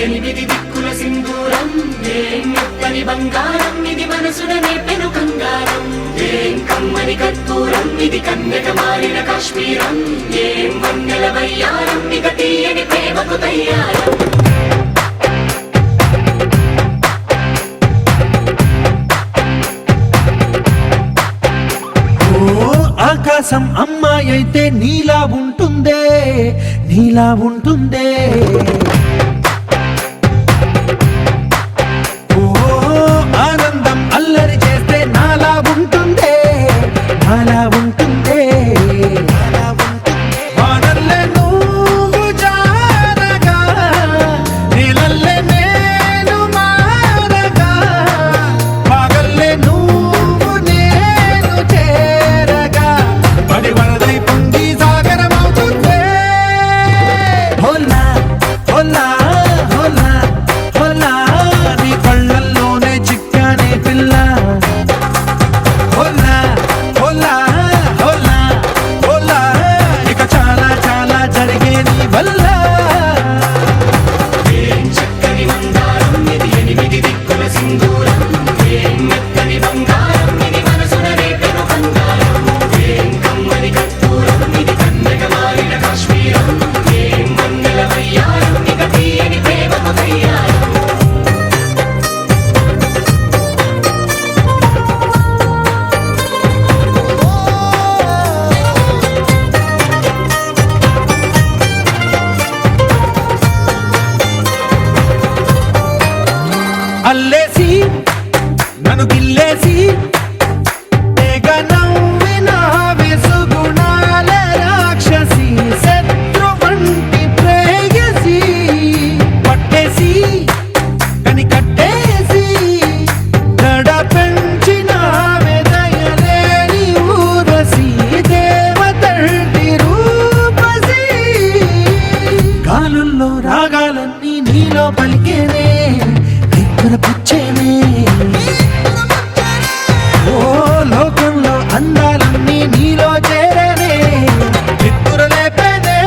ఎనిమిది దిక్కుల సింధూరం ఏం మెత్తని బంగారం ఇది మనసున నేపెను కంగారం ఏం కమ్మని కర్పూరం ఇది కన్యక మారిన కాశ్మీరం ఏం వన్నెల వయ్యారం ఇక తీయని ప్రేమకు తయ్యారం ఆకాశం అమ్మాయి అయితే నీలా ఉంటుందే నీలా ఉంటుందే ఓ ఆనందం అల్లరి చేస్తే నాలా ఉంటుందే నాలా ఉంటుందే వానల్లే నువ్వు జారగా నీలల్లే నేను మారగా పగల్లే నువ్వు నేను చేరగా పడి వరదై పొంగి సాగరమవుతుందే హోలా హోలా హోలా హోలా నీ కళ్ళల్లోనే చిక్కానే పిల్ల హోలా హోలా హోలా హోలా ఇక చాలా చాలా జరిగే నీ వల్ల ఏం చక్కని మందారం ఇది ఎనిమిది దిక్కుల సింధూరం ఏం మెత్తని బంగారం ఇది మనసున రేపెను కంగారం ఏం కమ్మని కర్పూరం ఇది కన్యక మారిన కాశ్మీరం ఏం వన్నెల వయ్యారం ఇక తీయని ప్రేమకు తయ్యారం అల్లేసి నన్ను గిల్లేసి తెగ నవ్విన విసుగుణాల రాక్షసి శత్రు వంటి ప్రేయసి పట్టేసి కని కట్టేసి గడ పెంచిన దయలేని ఊరసి దేవతంటి రూపసి గాలుల్లో రాగాలన్నీ నీలో పలికేనే పుచ్చేనే ఓ లోకంలో అందాలన్నీ నీలో చేరనే నిద్దురలేపేనే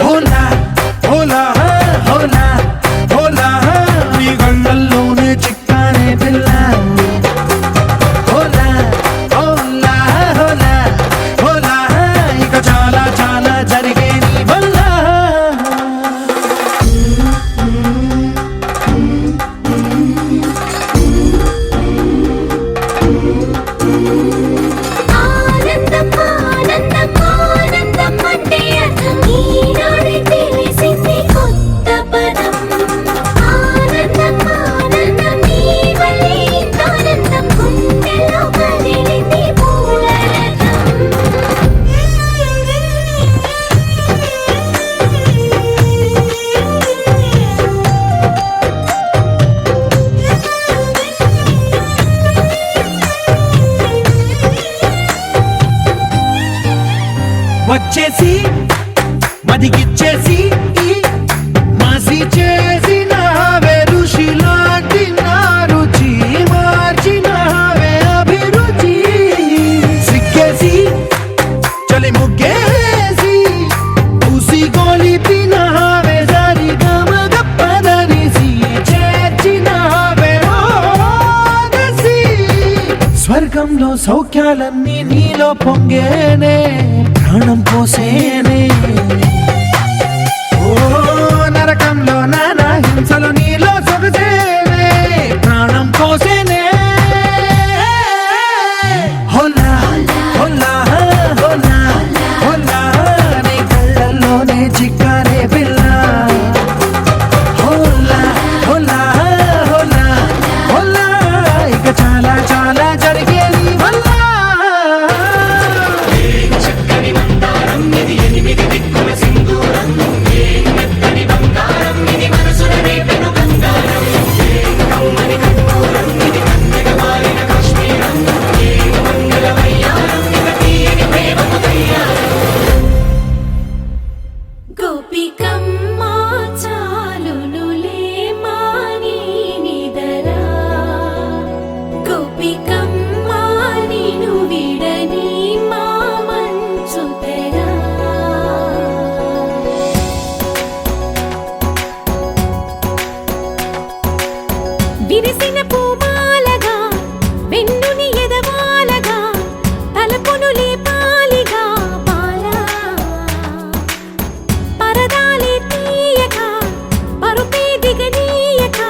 హోలా హోలా హోలా హోలా నీ కళ్ళల్లోనే చిక్కానే పిల్ల హోలా హోలా హోలా హోలా ఇక చాలా చాలా జరిగే నీ వల్ల ఆనందం ఆనందం ఆనందం అంటే అర్థం ఈనాడే తెలిసింది కొత్త పదం ఆనందం ఆనందం నీ వల్లే ఆనందం గుండెలో కదిలింది వచ్చేసి మదిగిచ్చేసి మాసి చేసినావే ఋషిలాంటి నా రుచి మార్చినావే అభిరుచి సిక్కేసి చలి ముగ్గేసి పూసి గోలిపినావే సరి గమగ పదనిసి చేర్చినావే ఓదసి స్వర్గంలో సౌఖ్యాలన్నీ నీలో పొంగేనే ప్రాణం పోసేనే ఓ నరకంలో నానా హింసలు నీలో సొగసేనే ప్రాణం పోసేనే హోలా హోలా హోలా హోలా నీ కళ్ళల్లోనే చిక్కానే పిల్ల హోలా హోలా హోలా హోలా ఇక చాలా చాలా జరిగే నీ వల్ల చక్కని మందారం ఇది ఎనిమిది దిక్కుల సింధూరం ఏం మెత్తని బంగారం ఇది మనసు పూమాలగా వెన్నుని ఎదవాలగా తలపును లేపాలిగా బాలా పరదాలే తీయక పరుపే దిగనీయక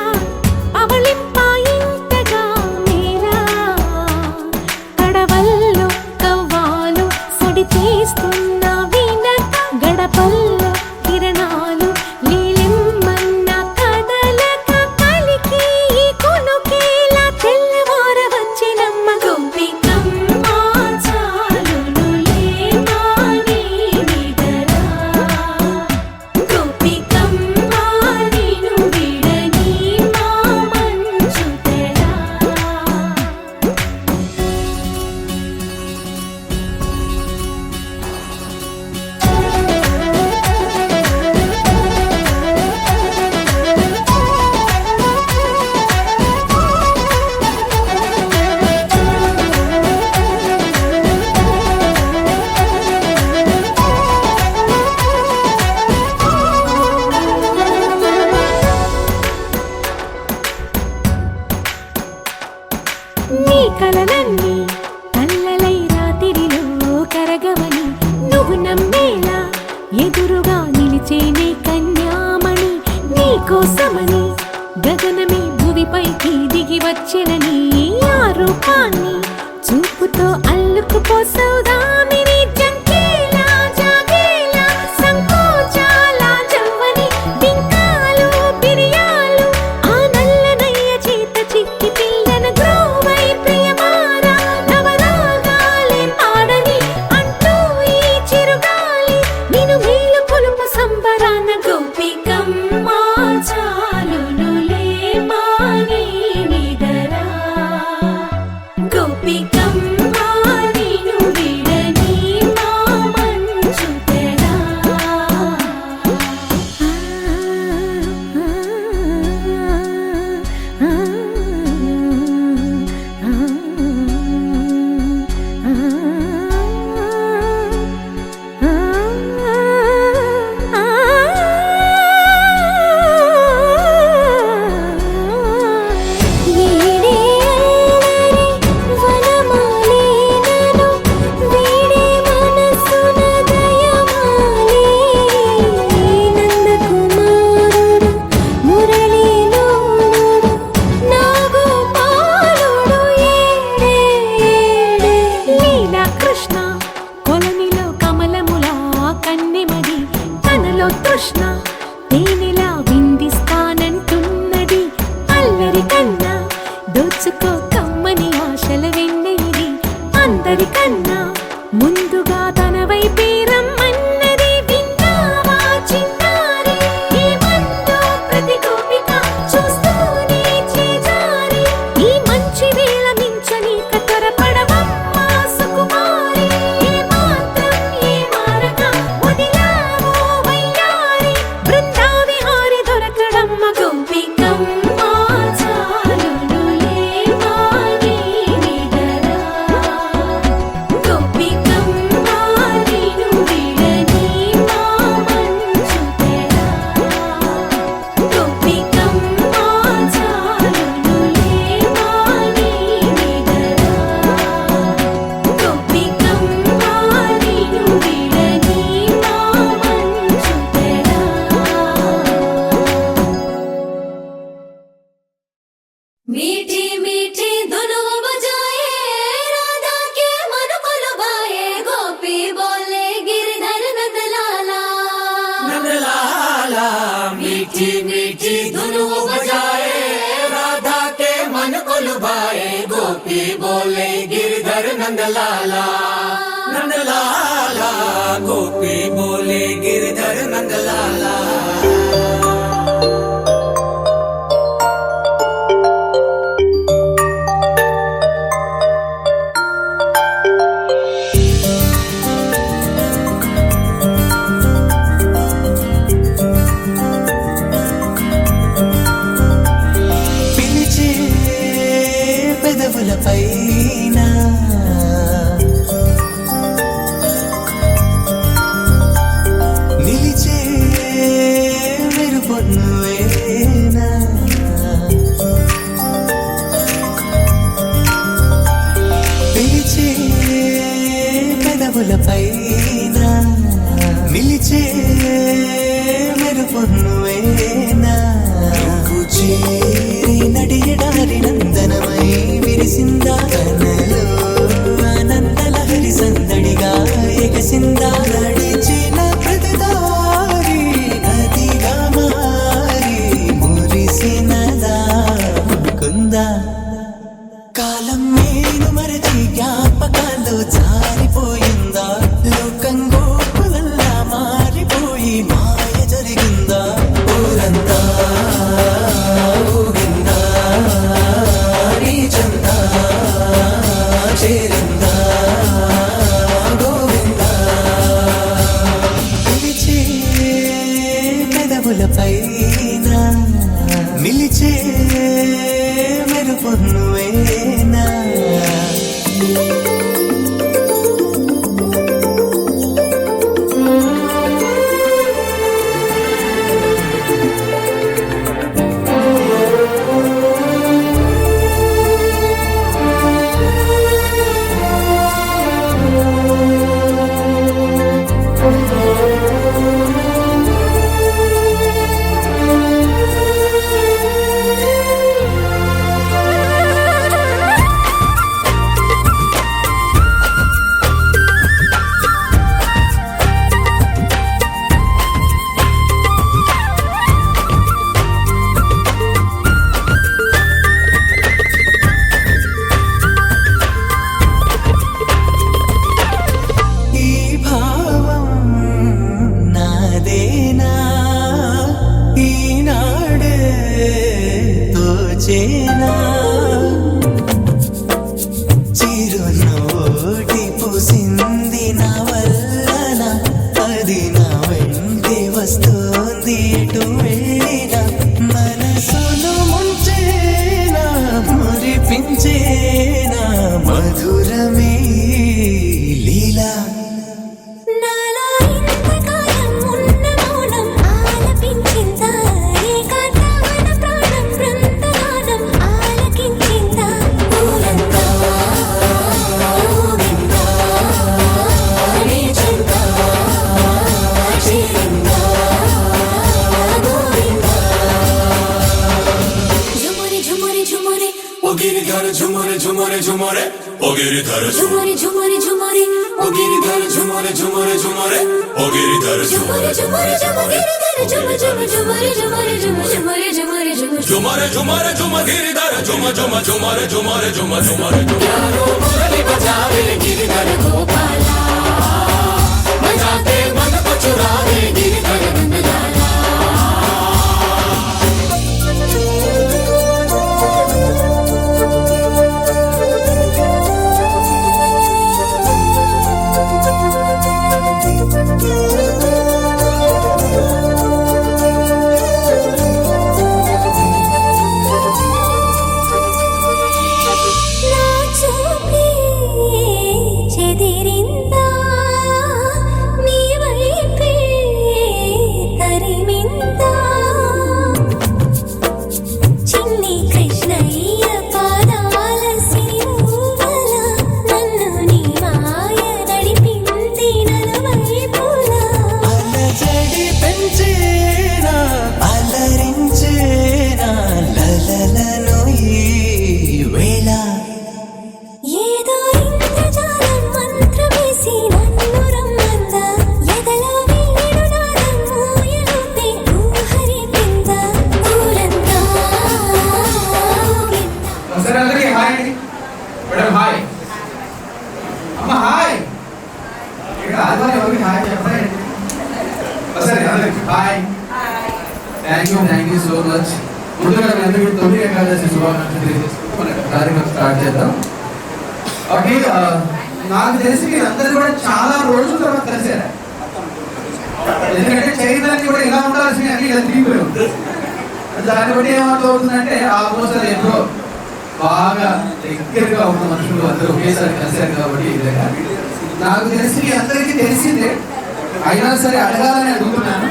పవళింపాయింతగా మేరా తడవల్లో కవ్వాలు సడి చేస్తున్న వీణత గడపల్లో కిరణాలు లీలిమ్మన్న కదలక కలికి ఈ కొనుకేలా తెల్లవార వచ్చినమ్మ గోపికమ్మ చాలునులే మాని నిదరా గోపికమ్మ నిను విడని మా మంచు తెరా నీ కలలన్నీ కల్లలై రాత్రిలో కరగవని నువ్వు నమ్మేలా ఎదురుగా నిలిచేనే కన్యామణి నీ కోసమని గగనమే భువిపైకి దిగి వచ్చెనని ఆ రూపాన్ని చూపుతో అల్లుకుపోసౌదామిని జంకేలా జాగేలా సంకోచాల జవ్వని బింకాలు బిరియాలు ఆ నల్లనయ్య చేత చిక్కి పిల్లన గ్రోవై ప్రియమారా నవరాగాలే పాడని అంటూ ఈ చిరుగాలి నిన్ను మేలు కొలుపు సంబరాన గోపికమ్మ చాలునులే మాని నిదరా గోపికమ్మ నిను విడని మా మంచు తెరా కృష్ణ కొలనిలో కమలములా కన్నెమది తనలో తృష్ణ తేనెలా విందిస్తానంటున్నది అల్లరి కన్నా దోచుకో కమ్మని ఆశల వెన్నెయిది అందరికన్నా ముందుగా తన వైపే రమ్మన్నది విన్నావా చిన్నారి ఏమందో ప్రతి గోపిక చూస్తూనే చేజారి ఈ మంచి వేళ మించని కతరపడవమ్మ సుకుమారి ఏ మాత్రం ఏ మారక వదిలావో వయ్యారి బృందావిహారి దొరకడమ్మ గోపికమ్మ చాలునులే మాని నిదరా గోపికమ్మ నిను విడని మా మంచు తెరా గోపికమ్మ చాలునులే మాని నిదరా గోపికమ్మ నిను విడని మా మంచు తెరా मीठी मीठी धुनों बजाए राधा के मन को लुभाए गोपी बोले गिरधर नंदलाला नंदलाला मीठी मीठी धुनों बजाए राधा के मन को लुभाए गोपी बोले गिरधर नंदलाला नंदलाला गोपी बोले गिरधर नंदलाला పిలిచే పెదవులపైన నిలిచే మెరుపొన్నువేనా పెదవులపైన నిలిచే మెరుపు నువ్వేనా నువ్వు చేరి నడియడారి నందనమై విరిసిందా కనలో ఆనందలహరి సందడిగా ఎగసిందా నడిచిన ప్రతిదారి నదిగా మారి మురిసినదా కుందా కాలం నేను మరచి జ్ఞాపకాల్లో జారిపోయిందా లోకం గోపులల్లా మారిపోయి మాయ జరిగిందా ఊరంతా ఊగిందా నీ చందా చేరిందా గోవిందా పిలిచే పెదవులపైన నిలిచే మెరుపు నువ్వేనా చేనా చిరునోటి పూసింది నా వల్లన అది నా వెంటే వస్తోంది ఎటు వెళ్ళినా మనసును ముంచేనా మురిపించేనా మధురమే లీలా నాలో ఇంతకాలం ఉన్న మౌనం ఆలపించిందా ఏకాంతమైన ప్రాణం బృందగానం ఆలకించిందా ఊరంతా ఊగిందా నీ చెంత చేరిందా గోవిందా ఝుమురి ఝుమురి ఝుమురి ओ गिरिधर झुमरे झुमरे झुमरे ओ गिरिधर ఝుమురి ఝుమురి ఝుమురి ओ गिरिधर झुमरे झुमरे झुमरे ओ गिरिधर ఝుమురి ఝుమురి ఝుమురి ఝుమురి ఝుమురి ఝుమురి ఝుమురి ఝుమురి ఝుమురి झुमरे झुमरे झुम गिरिधर झुम झुम झुमरे झुमरे झुम झुमरे मुरली बजावे गिरिधर गोपाला बजाते मन को चुरावे गिरिधर नंदलाला నా చూపే చెదిరిందా నీ వైపే తరిమిందా చిన్ని కృష్ణయ్య పాదాల సిరువల నన్ను నీ మాయ నడిపింది నలువైపులా అలజడి పెంచేనా అలరించేనా లలలను ఈ వేళ ఏదో ఇంద్రజాలం మంత్రమేసి నన్ను రమ్మందా ఎదలో వీడు నాదం ఊయలుతే ఊహరిపిందా ఊరంతా ఊగిందా ఒకసారి అందరికీ హాయ్ అండి మేడం హాయ్ అమ్మ హాయ్ ఇక్కడ ఆదివారం ఎవరికి హాయ్ చెప్పండి ఒకసారి అందరికీ hi thank you so much ముందుగా మీ అందరికీ తొలి ఏకాదశి శుభాకాంక్షలు తెలియజేసుకుంటూ మన కార్యక్రమం స్టార్ట్ చేద్దాం ఓకే నాకు తెలిసి మీరు అందరూ కూడా చాలా రోజుల తర్వాత కలిసారు ఎందుకంటే చేయడానికి కూడా ఇలా ఉండాల్సిన అన్ని ఇలా తిరిగిపోయాం దాన్ని బట్టి ఏమవుతుందంటే ఆల్మోస్ట్ అది ఎప్పుడో బాగా దగ్గరగా ఉన్న మనుషులు అందరూ ఒకేసారి కలిశారు కాబట్టి ఇదిగా నాకు తెలిసి మీ అందరికీ తెలిసిందే అయినా సరే అడగాలని అడుగుతున్నాను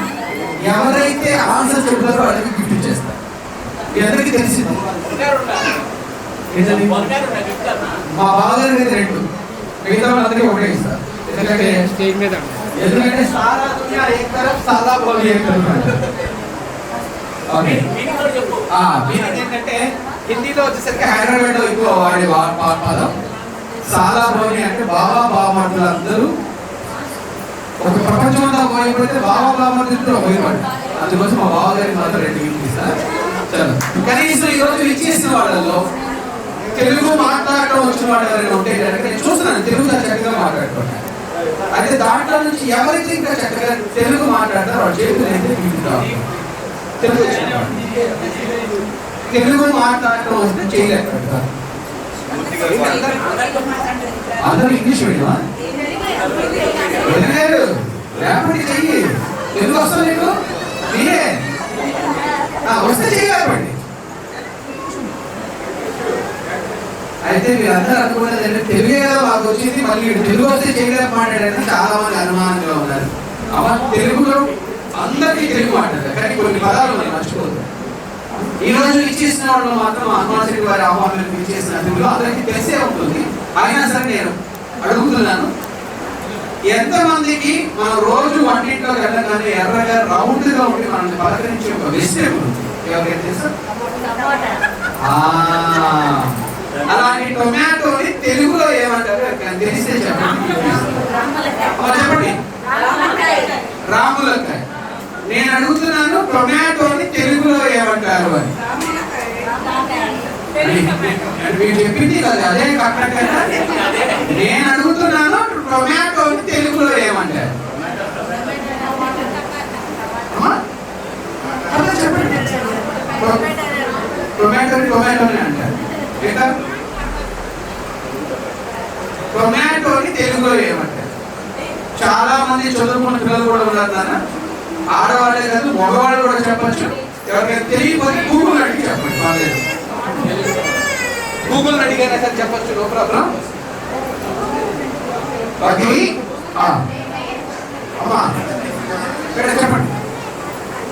ఎవరైతే ఆన్సర్ చెప్తారో వాళ్ళకి గిఫ్ట్ ఇచ్చేస్తారు మీ అందరికీ తెలిసింది ఏంటది? మా బావగారికి అయితే 2 మిగతా వాళ్ళందరికీ ఒకటే ఇస్తారు ఎందుకంటే స్టేజ్ మీద ఎందుకంటే సారా దునియా ఏక్ తరఫ్ సాదా బోలి ఏక్ తరఫ్. ఓకే మీనింగ్ ఏంటంటే హిందీలో వచ్చేసరికి హైదరాబాద్ లో ఎక్కువ వాడే పదం సాదా బోలి అంటే బాబా బాబామర్దులందరూ ఒక ప్రపంచం అంతా పోయిపడితే బాబా బాబామర్దులు పోయిపడి అందుకోసం మా బాబా గారికి మాత్రం 2 వీక్లు ఇస్తారు. చలో కనీసం ఈ రోజు ఇచ్చేసిన వాళ్ళలో తెలుగు మాట్లాడటం వచ్చిన వాళ్ళు ఎవరైనా ఉంటే కనుక నేను చూస్తున్నాను తెలుగు చక్కగా మాట్లాడుకుంటాను. అయితే దాంట్లో నుంచి ఎవరైతే ఇంకా చక్కగా తెలుగు మాట్లాడతారో వాళ్ళు చేతులు అయితే తెలుగు మాట్లాడటం వస్తే చేయలేకపోతారు. అందరూ ఇంగ్లీష్ మీడియమా? వదిలేరు లేకపోతే చెయ్యి. తెలుగు వస్తా నీకు మీరే వస్తే చేయలేకపోండి. అయితే మీరు అందరూ అనుకున్నది అంటే తెలుగే మాకు వచ్చింది మళ్ళీ తెలుగు వస్తే చేయలేక మాట్లాడారని చాలా మంది అనుమానంగా ఉన్నారు. అమ్మ తెలుగులో అందరికీ తెలుగు మాట్లాడారు కానీ కొన్ని పదాలు మనం మర్చిపోతాం. ఈ రోజు ఇచ్చేసిన వాళ్ళు మాత్రం హనుమాన్ వారి ఆహ్వానం ఇచ్చేసిన తెలుగులో అందరికీ తెలిసే ఉంటుంది. అయినా సరే నేను అడుగుతున్నాను, ఎంతమందికి మనం రోజు వంటింట్లోకి వెళ్ళగానే ఎర్రగా రౌండ్ గా ఉండి మనల్ని పలకరించే ఒక వెజిటేబుల్ ఉంది? ఎవరికైతే తెలుసా? అలాంటి టొమాటోని తెలుగులో ఏమంటారు తెలిస్తే చెప్పండి. చెప్పండి. రాములకాయ. నేను అడుగుతున్నాను టొమాటోని తెలుగులో ఏమంటారు అని. మీరు చెప్పింది కదా అదే కరెక్ట్. నేను అడుగుతున్నాను టొమాటోని తెలుగులో ఏమంటారు? చెప్పండి. టొమాటోని అంటారు. టొమాటోని తెలుగులో ఏమంటారు? చాలా మంది చదువుకున్న పిల్లలు కూడా ఉన్నారు నాన్న. ఆడవాళ్ళే కాదు మగవాళ్ళు కూడా చెప్పచ్చు. ఎవరికైనా తెలియకపోతే గూగుల్ అడిగి చెప్పండి. బాగాలేదు గూగుల్ అడిగైనా సరే చెప్పచ్చు, నో ప్రాబ్లం. అమ్మా ఇక్కడ చెప్పండి.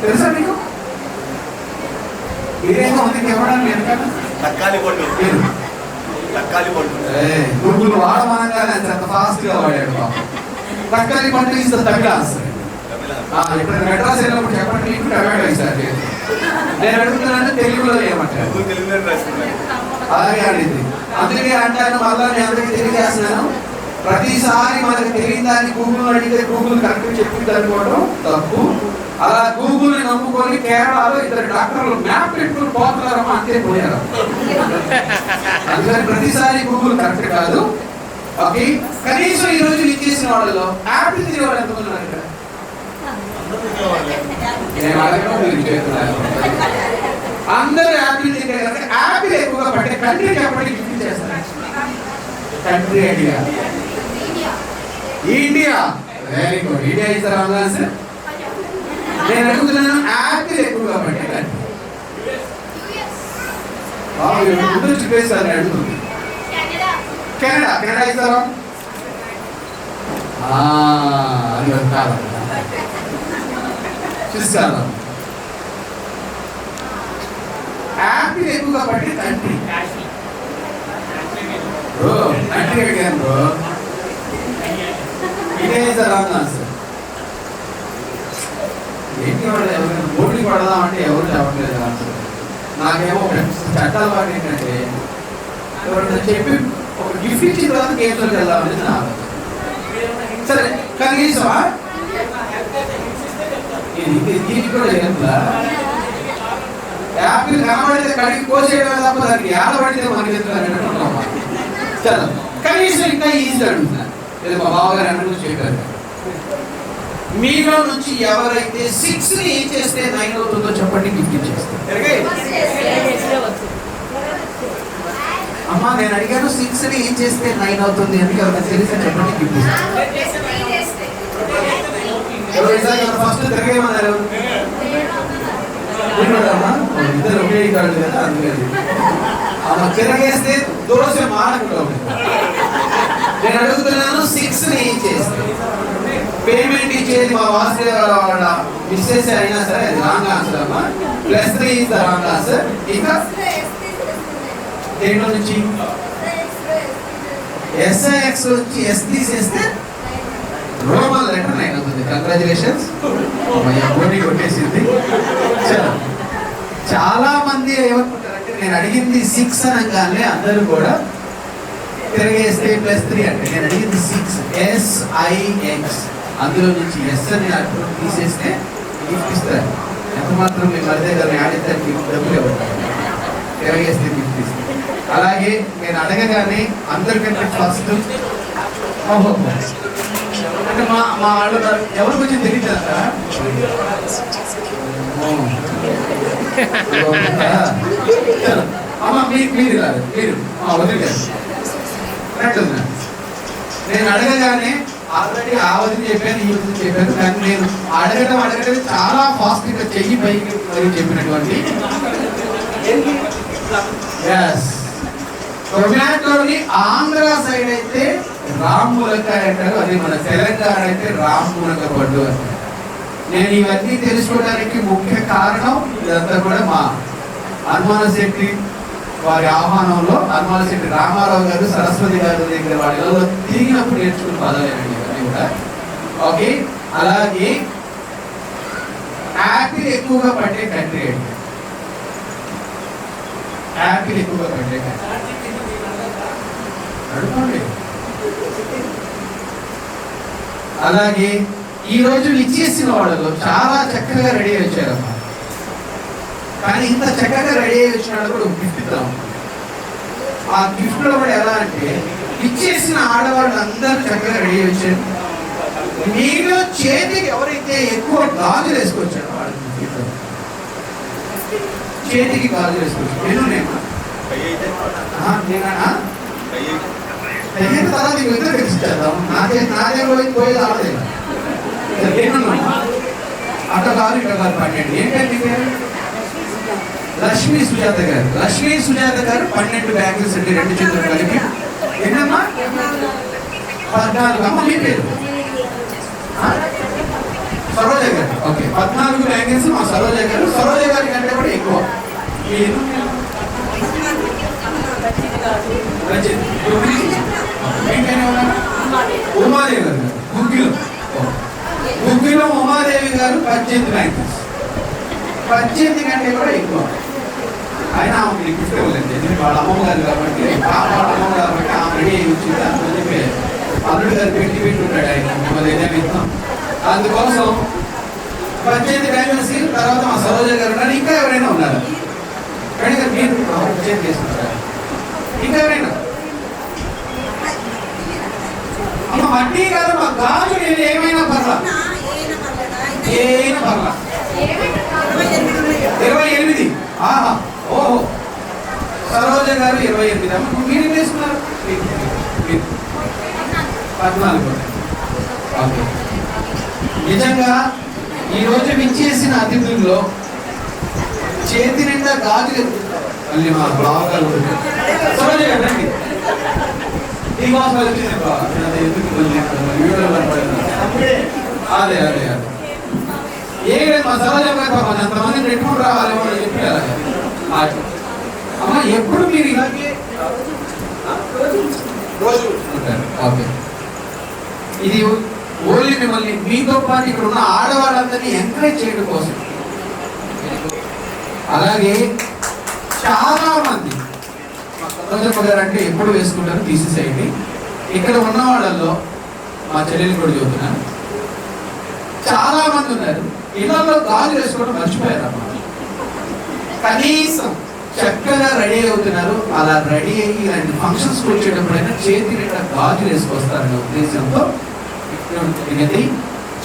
తెలుసా మీకు? మీరేమో అందుకు ఇవ్వడానికి ఎందుకన్నా తక్కాలి పండు తక్కాలి పండు గూగుల్ వాడమనగానే అంత ఫాస్ట్ గా వాడాడు. తక్కాలి పండు ఇస్ ద తమిళ ఆన్సర్. ఇప్పుడు మెడ్రాస్ వెళ్ళినప్పుడు చెప్పండి మీకు టమాటో ఇస్తారు. నేను అడుగుతున్నాను తెలుగులో ఏమంటారు? తెలుగులో రాసుకున్నాను. అలాగే అడిగింది. అందుకే అంటాను మళ్ళా నేను అందరికీ తెలియజేస్తున్నాను, ప్రతిసారి మనకు తెలియని దాన్ని గూగుల్ అడిగితే గూగుల్ కరెక్ట్ చెప్పింది అనుకోవడం తప్పు. అలా గూగుల్ నమ్ముకొని కేరళలో 2 డాక్టర్లు మ్యాప్ పెట్టుకుని పోతున్నారో అంతే పోయారు. అందుకని ప్రతిసారి గూగుల్ కరెక్ట్ కాదు. ఓకే కనీసం ఈ రోజు ఇచ్చేసిన వాళ్ళలో యాపిల్ తినే వాళ్ళు ఎంతమంది ఉన్నారు ఇక్కడ? అందరూ యాపిల్ తింటే కనుక యాపిల్ ఎక్కువగా పట్టే కంట్రీ చెప్పండి. గిఫ్ట్ చేస్తారు. Country India. India very good. India is the wrong answer. నేను అడుగుతున్నాను యాపిల్ ఎక్కువగా పట్టే కంట్రీ. ముందు చూపేస్తాను అడుగుతుంది. Canada. Canada is the wrong. అది కాదు చూస్తాను. యాపిల్ ఎక్కువగా పట్టే కంట్రీ బ్రో. కంట్రీ అడిగాను బ్రో. ఇదే రాంగ్ ఆన్సర్. ఏంటి వాళ్ళు ఎవరైనా బోర్డుకి పడదామంటే ఎవరు చెప్పట్లేదు ఆన్సర్. నాకేమో చట్టాల వాటి ఏంటంటే ఎవరైనా చెప్పి ఒక గిఫ్ట్ ఇచ్చిన తర్వాత గేమ్స్లోకి వెళ్దామనేది నా ఆలోచన. సరే కనీసం దీనికి కూడా ఏంటా యాపిల్ కనబడితే కడిగి కోసేయడం తప్ప దానికి ఏడబడితే మనకి ఎందుకు? చలో కనీసం ఇంకా ఈజీ అడుగుతున్నా. ఇది మా బావగారు అన్న చెప్పారు. మీలో నుంచి ఎవరైతే 6ని ఏం చేస్తే 9 అవుతుందో చెప్పండి, గిఫ్ట్ ఇచ్చేస్తారు. అమ్మా నేను అడిగాను 6ని ఏం చేస్తే 9 అవుతుంది అని ఎవరైనా తెలిస్తే చెప్పండి, గిఫ్ట్ ఇస్తారు. ఫస్ట్ తిరగేమన్నారు ఇద్దరు ఒకే కాదు కదా, అందుకని అలా తిరగేస్తే దోశ మానకుండా ఉంటుంది. నేను అడుగుతున్నాను 6ని ఏం చేస్తే పేమెంట్ ఇచ్చేది మా వాసుదేవ వాళ్ళ మిస్సెస్ అయినా సరే అది రాంగ్ ఆన్సర్ అమ్మా. +3 ఇస్ ద రాంగ్ ఆన్సర్. ఇంకా దేంట్లో నుంచి SIX నుంచి S తీసేస్తే రోమన్ లెటర్ 9 అవుతుంది. కంగ్రాచులేషన్స్, పోటీ కొట్టేసింది. చలో, చాలా మంది ఏమనుకుంటారంటే నేను అడిగింది 6 అనగానే అందరూ కూడా తిరగేస్తే +3 అంటే నేను అడిగింది 6 SIX, అందులో నుంచి ఎస్ అని అర్థం తీసేస్తే గిఫ్ట్ ఇస్తారు. ఎంత మాత్రం మీ మధ్య గారిని ఆడితే డబ్బులు ఇవ్వరు, తిరగేస్తే గిఫ్ట్ ఇస్తారు. అలాగే నేను అడగగానే అందరికంటే ఫస్ట్ అంటే మా వాళ్ళు ఎవరికి వచ్చి తెలియదు అంటారా? అమ్మ మీరు రాదు, మీరు వదిలిగారు. నేను అడగగానే ఆల్రెడీ ఆ వదిలి చెప్పాను, ఈ వదిలి చెప్పాను, కానీ నేను అడగడం చాలా ఫాస్ట్గా చెయ్యి పైకి మరి చెప్పినటువంటి టొమాటోని ఆంధ్ర సైడ్ అయితే రామ్ములకాయ అంటారు, అది మన తెలంగాణ అయితే రామ్మునగ పండు అంటారు. నేను ఇవన్నీ తెలుసుకోవడానికి ముఖ్య కారణం ఇదంతా కూడా మా హనుమాన శెట్టి వారి ఆహ్వానంలో హనుమాన శెట్టి రామారావు గారు, సరస్వతి గారు దగ్గర వాళ్ళలో తిరిగినప్పుడు నేర్చుకున్న పదాలేనండి ఇవన్నీ కూడా. ఓకే, అలాగే యాపిల్ ఎక్కువగా పట్టే కంట్రీ అండి. యాపిల్ ఎక్కువగా పట్టే కంట్రీ అడుగుకోండి. అలాగే ఈ రోజు ఇచ్చేసిన వాళ్ళలో చాలా చక్కగా రెడీ అయ్యి వచ్చారమ్మా. కానీ ఇంత చక్కగా రెడీ అయ్యి వచ్చిన వాళ్ళు కూడా గిఫ్ట్ ఇద్దాం. ఆ గిఫ్ట్ లో కూడా ఎలా అంటే ఇచ్చేసిన ఆడవాళ్ళు అందరూ చక్కగా రెడీ అయ్యి వచ్చారు. మీలో చేతికి ఎవరైతే ఎక్కువ గాజులు వేసుకొచ్చారో వాళ్ళు చేతికి గాజులు వేసుకోవచ్చు. నేనా అయిన తర్వాత నీకు ఇద్దరు తెలిసిచ్చేద్దాం. నాదే పోయేది ఆడదే అట్ట కాదు ఇట్ట కాదు 12. ఏంటంటే లక్ష్మీ సుజాత గారు 12 బ్యాంగిల్స్ అండి, 2 చేతులు కలిపి. ఏంటమ్మా 14. అమ్మ మీ పేరు సరోజ గారు. ఓకే, 14 బ్యాంగిల్స్ మా సరోజ గారు. సరోజ గారి కంటే కూడా ఎక్కువ ఉమాదేవి గారు గుగ్గిలో ఉమాదేవి గారు 18 బ్యాంగిల్స్. 18 కంటే కూడా ఎక్కువ. అయినా ఆమె గిఫ్ట్ ఇవ్వలేదు, వాళ్ళ అమ్మమ్మ గారు కాబట్టి, వాళ్ళ అమ్మమ్మ కాబట్టి ఆమె రెడీ అయ్యి వచ్చింది. అని చెప్పి అల్లుడు గారు పెట్టి ఉంటాడు ఆయన ఏదైనా ఇస్తాం. అందుకోసం 18 బ్యాంగిల్స్. తర్వాత మా సరోజ గారు ఉన్నారు. ఇంకా ఎవరైనా ఉన్నారు? కానీ మీరు చేసుకుంటారు. ఇంకా ఎవరైనా? అమ్మ మట్టి కాదు, మా గాజు ఏమైనా పర్లా, ఏమైనా పర్లా. 28. ఆహా, ఓహో, సరోజ గారు 28. అమ్మ మీరేం చేసుకున్నారు? 14. ఓకే, నిజంగా ఈరోజు విచ్చేసిన అతిథుల్లో చేతి నిండా గాజులు మళ్ళీ మా బ్లాగ్ గారు సరోజ గారు రండి. అదే అదే అదే ఏ మా సరోజ గారు అంతమంది పెట్టుకుని రావాలేమో అని చెప్పి అమ్మ ఎప్పుడు మీరు ఇలాగే రోజు ఉంటారు. ఓకే, ఇది ఓన్లీ మిమ్మల్ని మీతో పాటు ఇక్కడ ఉన్న ఆడవాళ్ళందరినీ ఎంకరేజ్ చేయడం కోసం. అలాగే చాలా మంది సరోజమ్మ గారు అంటే ఎప్పుడు వేసుకుంటారో తీసేసేయండి. ఇక్కడ ఉన్న వాళ్ళల్లో మా చెల్లెలు కూడా చెబుతున్నాను, చాలా మంది ఉన్నారు ఇళ్లలో గాజులు వేసుకోవడం మర్చిపోయారమ్మా. కనీసం చక్కగా రెడీ అవుతున్నారు. అలా రెడీ అయ్యి ఇలాంటి ఫంక్షన్స్ వచ్చేటప్పుడైనా చేతి నిండా గాజులు వేసుకొస్తారనే ఉద్దేశంతో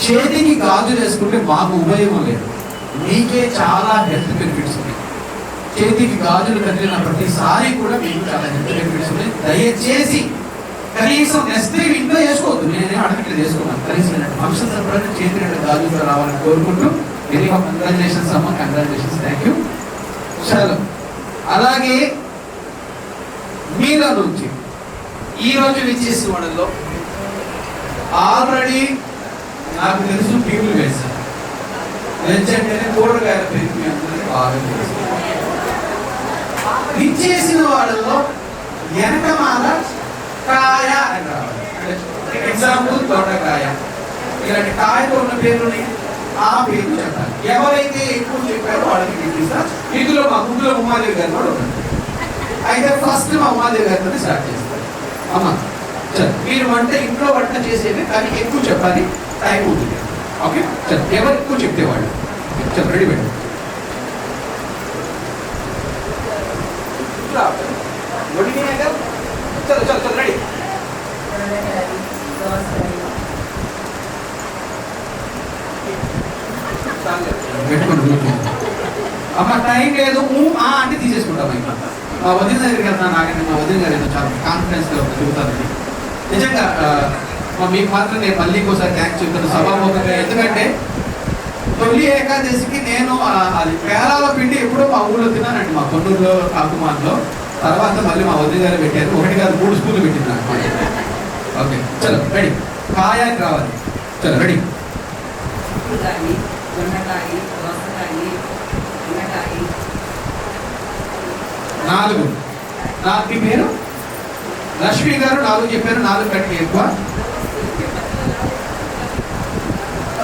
చేతికి గాజులు వేసుకుంటే మాకు ఉపయోగం లేదు, మీకే చాలా హెల్త్ బెనిఫిట్స్ ఉన్నాయి. చేతికి గాజులు కదిలిన ప్రతిసారి కూడా మీకు చాలా హెల్త్ బెనిఫిట్స్ ఉన్నాయి. దయచేసి కనీసం నెక్స్ట్ టైం ఇంట్లో వేసుకోవద్దు, నేనే అడగట్లేదు, వేసుకున్నాను. కనీసం ఫంక్షన్స్ అప్పుడైనా చేతి నిండా గాజులు రావాలని కోరుకుంటూ వెరీ కంగ్రాచులేషన్స్ అమ్మ, కంగ్రాచులేషన్స్, థ్యాంక్ యూ. చలో, అలాగే మీలో నుంచి ఈరోజు విచ్చేసి వాళ్ళలో ఆల్రెడీ నాకు తెలుసు పీపుల్ వేశారు. వెజ్ అంటేనే కూరగాయల పెరిగి మీ అందరికీ బాగా తెలుసు. విచ్చేసిన వాళ్ళలో వెనకమాల కాయ అని రావాలి. ఎగ్జాంపుల్ తోటకాయ, ఇలాంటి కాయతో ఉన్న పేర్లుని ఆ పేరు చెప్పాలి. ఎవరైతే ఎక్కువ చెప్పారో వాళ్ళకి గిఫ్ట్ ఇస్తా. ఇందులో మా ముగ్గులో ఉమాదేవి గారు కూడా ఉన్నారు. అయితే ఫస్ట్ మా ఉమాదేవి గారితో స్టార్ట్ చేస్తారు. అమ్మా చల్, మీరు వంట ఇంట్లో వంట చేసేది కానీ ఎక్కువ చెప్పాలి, టైం ఉంటుంది. ఓకే చల్, ఎవరు ఎక్కువ చెప్తే వాళ్ళు చల్ రెడీ పెట్టండి. చల్ చల్ చల్ రెడీ. అమ్మ టైం లేదు అంటే తీసేసుకుంటాం. ఇంకా మా వదిన దగ్గరికి వెళ్తాను. నాకంటే మా వదిన గారు చాలా కాన్ఫిడెన్స్గా తిరుగుతారండి. నిజంగా మీకు మాత్రం నేను మళ్ళీ ఇంకోసారి థ్యాంక్స్ చెప్తాను సభాముఖంగా. ఎందుకంటే తొలి ఏకాదశికి నేను అది పేలాల పిండి ఎప్పుడో మా ఊళ్ళో తిన్నానండి, మా కొన్నూరులో కాకుమాన్లో. తర్వాత మళ్ళీ మా వదిన గారు పెట్టారు. 1 కాదు 3 స్పూన్లు పెట్టింది నాకు. ఓకే చలో రెడీ. కాయానికి రావాలి. చలో రెడీ. నాలుగు. మీ పేరు లక్ష్మి గారు 4 చెప్పారు. 4 కంటే ఎక్కువ.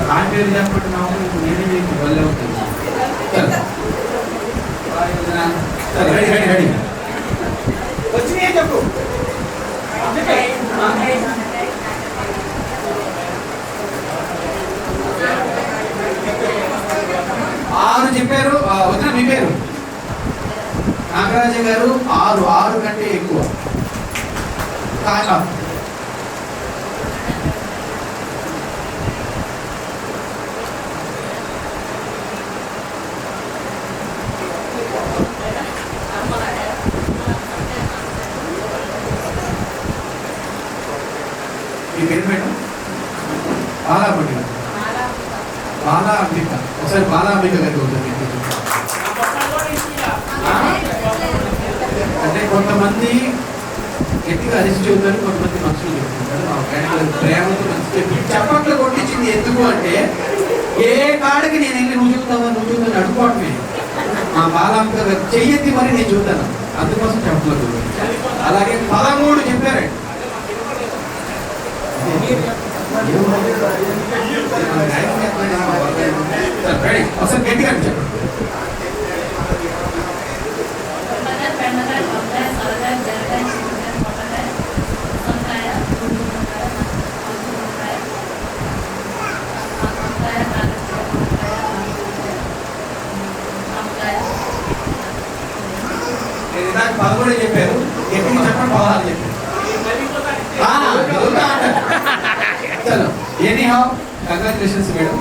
నా పేరు చెప్పట్టున్నాము, నేనే మీకు వల్లే ఉంటుంది. Ready ready ready. వచ్చినాయి చెప్పు. 6 చెప్పారు. వదిన మీ పేరు నాగరాజు గారు 6 కంటే ఎక్కువ. మీ పేరు మేడం బాలాంబిక. బాలాంబిక ఒకసారి బాలాంబిక గారికి అవుతుంది. అంటే కొంతమంది గట్టిగా అరిసి చెబుతారు, కొంతమంది మనసులు చెప్తుంటారు. ప్రేమతో మనసు చెప్పి చప్పట్లు కొట్టించింది ఎందుకు అంటే ఏ కాడికి నేను వెళ్ళి నువ్వు చూద్దామని అడుకోవటమే. మా బాలాంబిక గారు చెయ్యెత్తి మరి నేను చూద్దాను, అందుకోసం చెప్పలేదు. అలాగే 13 చెప్పారండి. ఒకసారి గట్టిగా చెప్పండి. నాకు 13 చెప్పారు. గట్టిగా చెప్పండి. 16 చెప్పారు. చలో ఎనీహౌ కంగ్రాచులేషన్స్ మేడం.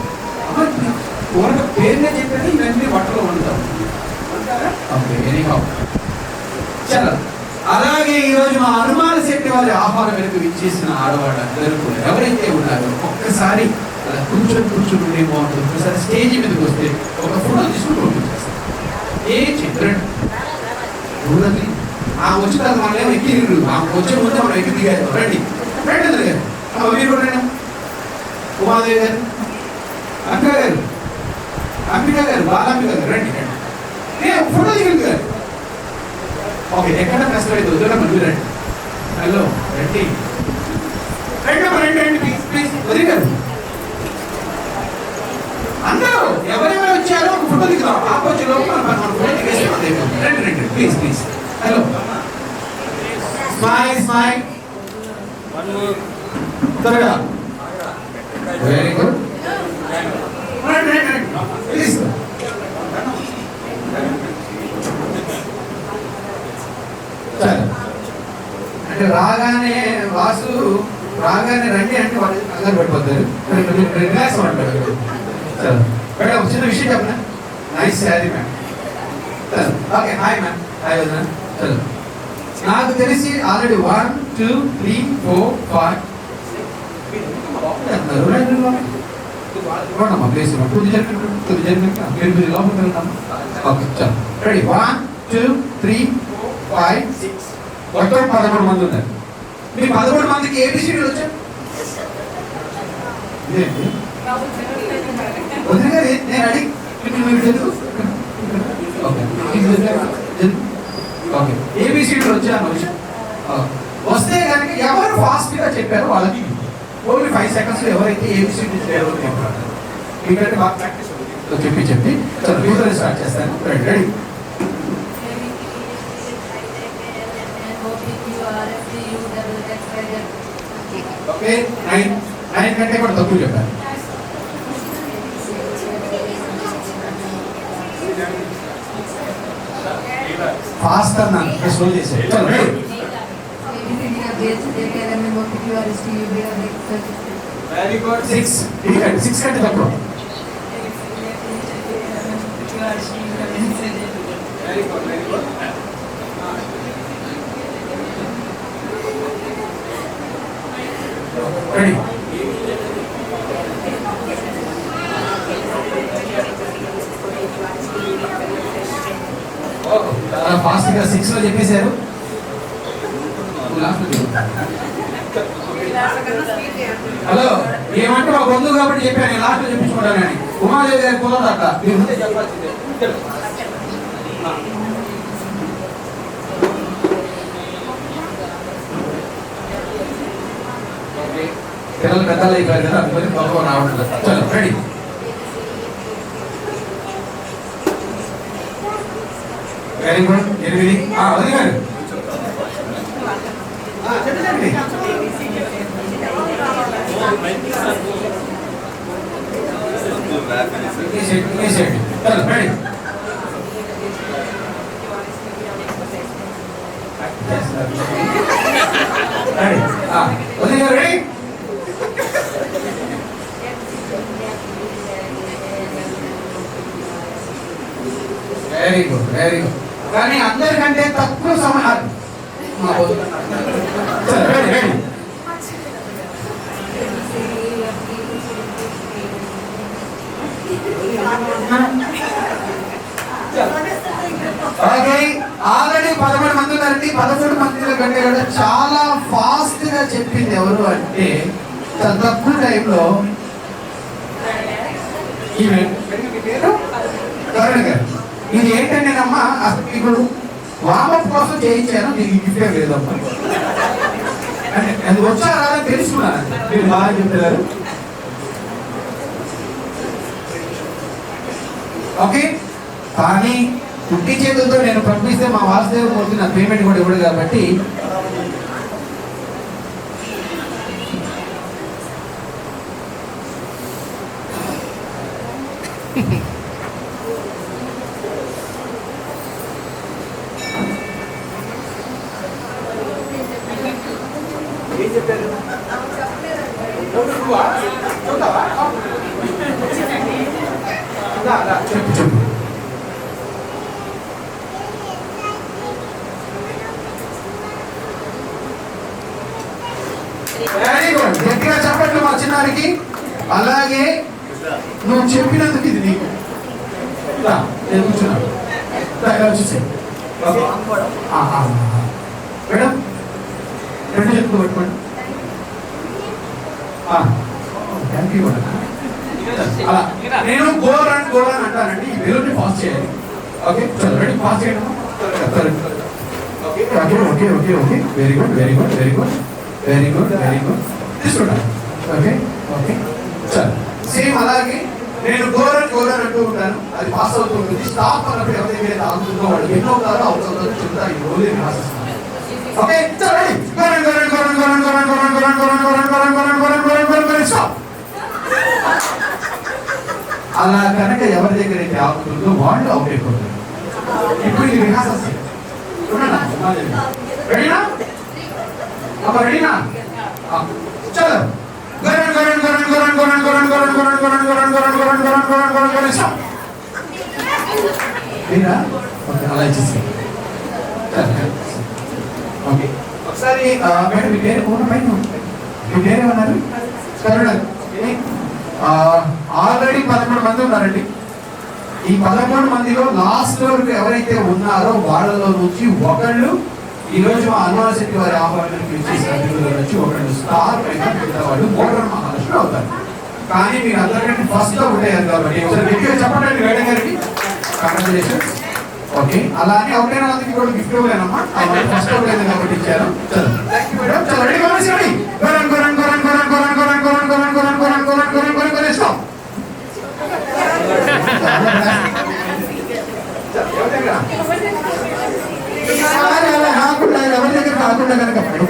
ఒక పేరునే చెప్పారు, ఇవన్నీ బట్టలు వండుతాం. ఓకే ఎనీహౌ చలో. అలాగే ఈరోజు మా హనుమాన శెట్టి వారి ఆహ్వానం వెనుక విచ్చేసిన ఆడవాళ్ళందరూ కూడా ఎవరైతే ఉన్నారో ఒక్కసారి అలా కూర్చొని ఉండే బాగుంటుంది. ఒకసారి స్టేజ్ మీదకి వస్తే ఒక ఫోటో తీసుకుని పంపించేస్తాం. ఏ చెప్పండి చూడండి. వచ్చిన తర్వాత మనం ఏమో ఎక్కి వచ్చే ముందే మనం ఎక్కి దిగారు. రండి రండి అందరు గారు. మీరు కూడా రండి. ఉమాదేవి గారు, అంబిక గారు, అంబిక గారు, బాలాంబిక గారు రండి రండి. ఫోటో దిగండి గారు. ఓకే ఎక్కడ కష్టం అయితే వదిలేమ్మా మీరు రండి. హలో రండి రండి రండి రండి ప్లీజ్ ప్లీజ్ వదిలి గారు. అందరూ ఎవరెవరు వచ్చారో ఒక ఫోటో దిగుదాం. ఆపోజిట్ లోపల రండి రండి please please. Hello smile smile త్వరగా. Very good. రండి రండి రండి ప్లీజ్. అంటే రాగానే వాసు రాగానే రండి అంటే వాళ్ళు కంగారు పడిపోతారు. రిలాక్స్ అంటారు. మేడం ఒక చిన్న విషయం చెప్పనా. Nice sari ma'am. Okay hi ma'am. Hi వదినా. చలో నాకు తెలిసి ఆల్రెడీ 1 2 3 4 5 ప్లేస్ ఓకే చలో రెడీ. 1 2 3 4 5 6 మొత్తం 11 మంది ఉన్నారు. మీ 11 మందికి ఏబిసిడీలు వచ్చా? నేను అడిగి ఏబిసిడీలు వచ్చా? వస్తే కనుక ఎవరు ఫాస్ట్గా చెప్పారో వాళ్ళకి ఓన్లీ 5 సెకండ్స్ ఎవరైతే ఏబిసిడి లేవో చెప్పారు మీకంటే బాగా ప్రాక్టీస్ ఉంది చెప్పి చలో యూజర్ స్టార్ట్ చేస్తాను రెడీ ఓకే 9 కంటే కూడా తక్కువ చెప్పాను ఫాస్ట్ అన్నాను స్లో చేశాను చలో రెడీ వెరీ గుడ్ 6 కంటే తక్కువ వెరీ గుడ్ రెడీ చాలా ఫాస్ట్ గా 6 లో చెప్పేశారు హలో ఏమంటే మా బంధువు కాబట్టి చెప్పాను నేను లాస్ట్ లో చెప్పించుకుంటానని ఉమాదేవి గారి కుదరదట మీరు ముందే చెప్పాల్సిందే పిల్లలు పెద్దలు అయిపోయారు కదా అందుకని గొప్ప రావట్లేదు చలో రెడీ వెరీ గుడ్ 8 వదిలి గారు చెప్పండి చలో రెడీ వదిలి గారు రెడీ వెరీ గుడ్ కానీ అందరికంటే తక్కువ సమయం ఆల్రెడీ 11 మంది ఉన్నారండి 11 మంది కంటే కూడా చాలా ఫాస్ట్ గా చెప్పింది ఎవరు అంటే చాలా తక్కువ టైంలో కరుణ గారు ఇది ఏంటంటేనమ్మా అసలు ఇప్పుడు వామప్ కోసం చేయించాను నీకు గిఫ్టే లేదమ్మా అంటే అది వచ్చారా అని తెలుసుకున్నాను మీరు బాగా చెప్తారు ఓకే కానీ పుట్టి చేతులతో నేను పంపిస్తే మా వాసుదేవ మూర్తి నా పేమెంట్ కూడా ఇవ్వడు కాబట్టి చెప్పు వెరీ గుడ్ గట్టిగా చెప్పండి మా చిన్నారికి అలాగే నువ్వు చెప్పినందుకు ఇది నీకు నేను కూర్చున్నాను చూసే మేడం రెండు చెప్తూ పెట్టుకోండి థ్యాంక్ యూ అలా నేను గోరన్ అంటానండి ఈ బెలూన్ని పాస్ చేయాలి ఓకే చలో రెడీ పాస్ చేయండి okay okay okay very good very good very good very good very good తీసుకుంటాను ఓకే ఓకే చలో సేమ్ అలాగే నేను గోరన్ అంటూ ఉంటాను అది పాస్ అవుతూ ఉంటుంది స్టాప్ అన్నప్పుడు ఎవరైతే ఆగుతుందో వాళ్ళు ఎన్నో అవుతారో అవుతుందో చెప్తారు ఈ రోజు రాసిస్తాను ఓకే చలో రెడీ గోరన్ స్టాప్ అలా కనుక ఎవరి దగ్గర అయితే ఆగుతుందో వాళ్ళు అవుట్ అయిపోతారు ఇప్పుడు ఇది రిహార్సల్స్ రెడీనా అమ్మ రెడీనా చలో అలా ఇచ్చేసి ఓకే ఒకసారి మేడం మీ పేరు పూర్ణ పైన మీ పేరేమన్నారు కరుణ ఆల్రెడీ 11 మంది ఉన్నారండి ఈ 11 మందిలో లాస్ట్ వరకు ఎవరైతే ఉన్నారో వాళ్ళలో నుంచి ఒకళ్ళు ఈ రోజు మా హనుమాన్ శెట్టి వారి ఆహ్వానానికి వచ్చేసి అతిథుల నుంచి ఒకళ్ళు స్టార్ వాళ్ళు మోడర్న్ మహారాష్ట్ర అవుతారు కానీ మీరు అందరికంటే ఫస్ట్ గా ఉంటారు కాబట్టి ఒకసారి గట్టిగా చెప్పండి వేడే గారికి కంగ్రాచులేషన్స్ ఓకే అలానే ఎవరైనా అందుకు కూడా గిఫ్ట్ ఇవ్వలేనమ్మా ఫస్ట్ అవుట్ అయింది కాబట్టి ఇచ్చారు చలో థ్యాంక్ యూ మేడం చలో రెడీ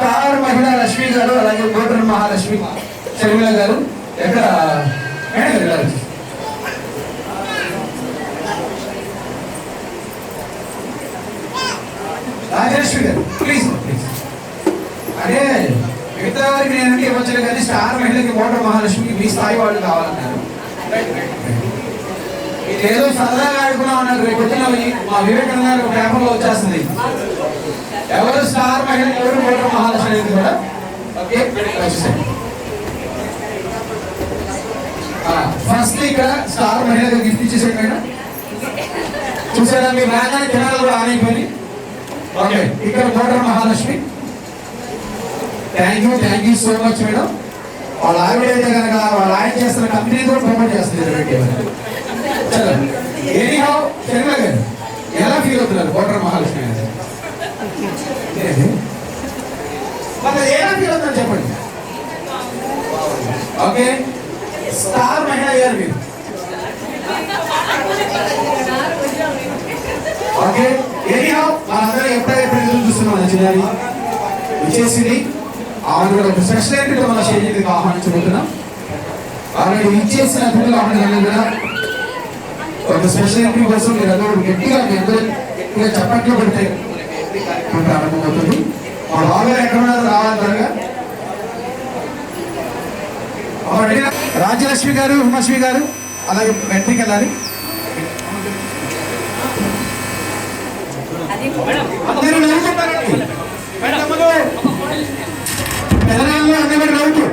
స్టార్ మహిళ లక్ష్మి గారు, అలాగే గోడ్ర మహాలక్ష్మి షర్మిల గారు. ఎక్కడ మేడం గారు రాజలక్ష్మి గారు ప్లీజ్ ప్లీజ్. అదే మిగతా వారికి నేనంటే ఇవ్వచ్చు కానీ స్టార్ మహిళకి గోడ్ర మహాలక్ష్మికి మీ స్థాయి వాళ్ళు కావాలన్నారు. ఏదో సరదాగా ఆడుకున్నాం అన్నారు. రేపు పొద్దున మా వివేకానంద గారు పేపర్లో వచ్చేస్తుంది ఎవరు స్టార్ మహిళ ఎవరు గోడ్ర మహాలక్ష్మి అనేది కూడా. ఓకే ఫస్ట్ ఇక్కడ స్టార్ మహిళగా గిఫ్ట్ ఇచ్చేసాడు మేడం. చూసారా మీ రాగానే కెమెరా కూడా ఆన్ అయిపోయి. ఓకే ఇక్కడ గోడ్ర Mahalakshmi. Thank you so much madam. వాళ్ళ ఆవిడ అయితే కనుక వాళ్ళ ఆయన చేస్తున్న కంపెనీ కూడా ప్రమోట్ చేస్తుంది. చలో ఎనీహౌ షర్మిల గారు ఎలా ఫీల్ అవుతున్నారు గోడ్ర మహాలక్ష్మి అనేది? మరి ఎలా ఫీల్ అవుతున్నారు చెప్పండి. ఓకే స్టార్ మహిళ అయ్యారు మీరు. ఓకే ఎనీహౌ మనందరూ ఎప్పుడైతే ఎదురు చూస్తున్నాం నచ్చినారి ఇచ్చేసింది. ఆమెను కూడా ఒక స్పెషల్ ఎంట్రీతో మన స్టేజీకి ఆహ్వానించబోతున్నాం. ఆల్రెడీ ఇచ్చేసిన అతిథులు ఆహ్వానించాలి కూడా ఒక స్పెషల్ ఎంట్రీ కోసం మీరు అందరూ గట్టిగా చప్పట్లు పెడితే ప్రారంభమవుతుంది. మా బాబు ఎక్కడ ఉన్నారో రావాలి త్వరగా. రాజ్యలక్ష్మి గారు, ఉమాశ్రీ గారు అలాగే ఎంట్రీకి వెళ్ళాలి. అందరూ నవ్వుకుంటారండి. తెలంగాణలో అందరూ నవ్వుతూ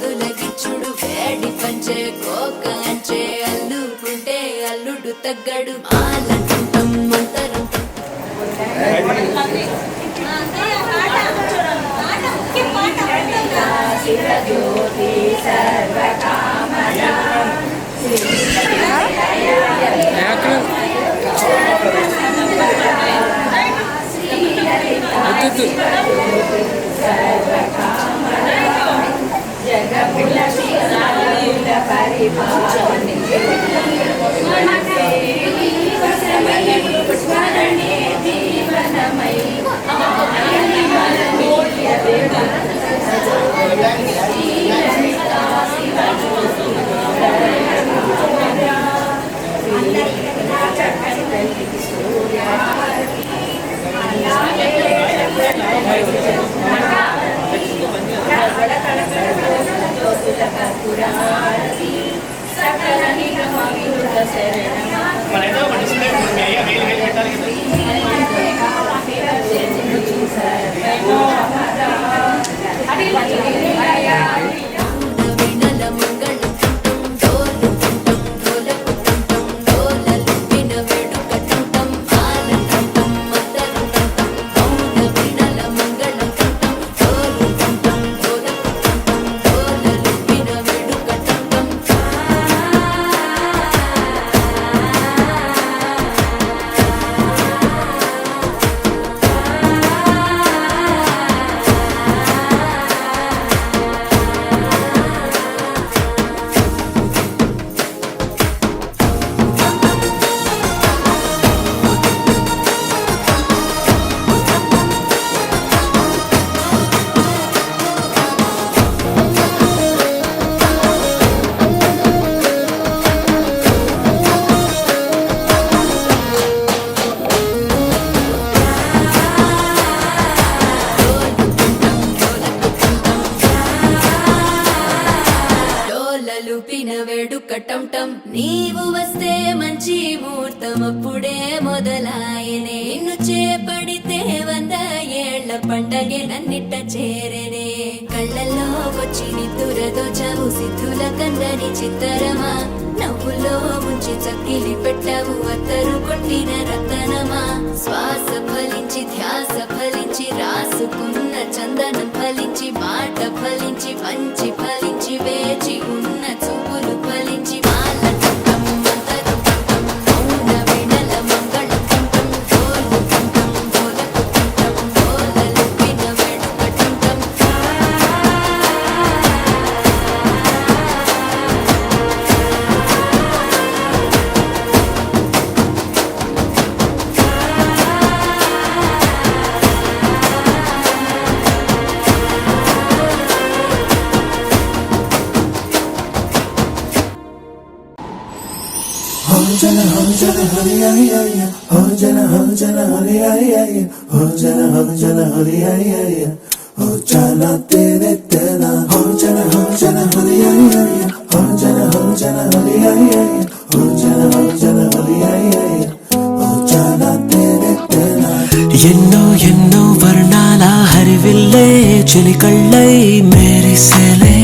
ముద్దుల గిచ్చుడు వేడి పంచే కోక అంచే అల్లుకుంటే అల్లుడు తగ్గడు మాలంటుంటం మంతరం శిరజ్యోతి సర్వకామద జగముల శిరాయుల పరిపాలనే పుష్పరణే జీవనమై వేడుకటంటం నీవు వస్తే మంచి ముహూర్తం అప్పుడే మొదలాయనే నిన్ను చేపడితే 100 ఏళ్ల పండగే నన్నిట్ట చేరనే కళ్ళల్లో వచ్చి నిద్దురదో చవు సిద్ధుల కందని చిత్తరమా నవ్వులో ముంచి చక్కిలి పెట్టావు అత్తరు కొట్టిన రతనమా శ్వాస ఫలించి ధ్యాస ఫలించి రాసుకున్న చందనం ఫలించి మాట ఫలించి మంచి ఫలించి వేచి ఉన్న చూపులు ఫలించి మాలటం మంతరం మౌన వీణల మంగళం డోలు డోలకు డోలలు పిన వేడుకటం ఎన్నో ఎన్నో వర్ణాల హరివిల్లే చిలికళ్ళై మెరిసెలే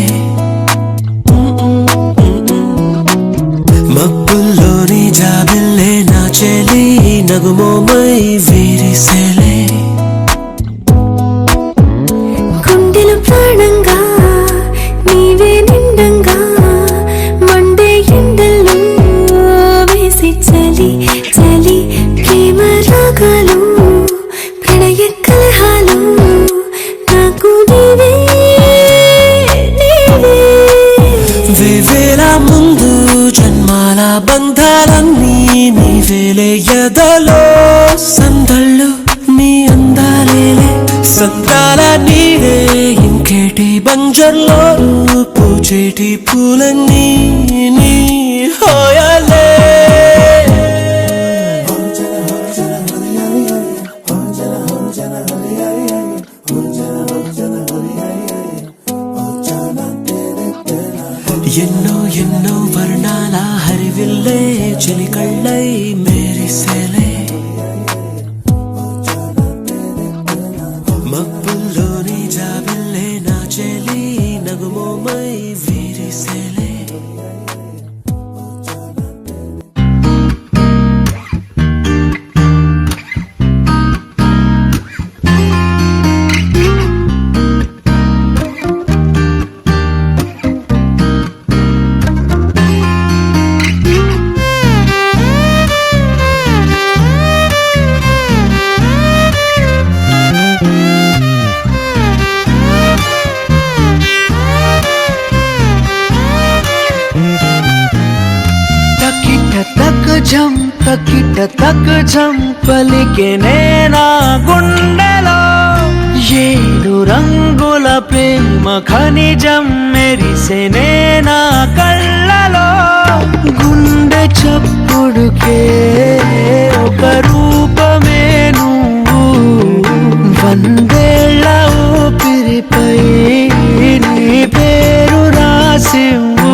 మబ్బుల్లోని జాబిల్లే నా చెలి నగుమోమై వీరిసెలే గుండెల ప్రాణంగా నీవే నిండంగా మండే ఎండల్లో వేసి చలి చలి ప్రేమ రాగాలు ప్రణయ కలహాలు నాకు నీవే నీవే వేవేల ముందు జన్మాల బంధాలన్నీ నీవేలే ఎదలో సందళ్ళు నీ అందాలేలే సందాల నీవే ఇంకేటి బంజర్లో పూచేటి పూలన్నీ నీ హోయలే ఎన్నో ఎన్నో వర్ణాల హరివిల్లే చిలికళ్ళై మెరిసెలే మబ్బుల్లోని జాబిల్లే నా చెలి నగుమోమై ఝం తకిట తక్ ఝం పలికెనే నా గుండెలో ఏడు రంగుల ప్రేమ ఖనిజం మెరిసెనే నా కళ్ళలో గుండె చప్పుడుకే ఒక రూపమే నువ్వు వందేళ్ల ఊపిరిపై నీ పేరు రాసివ్వు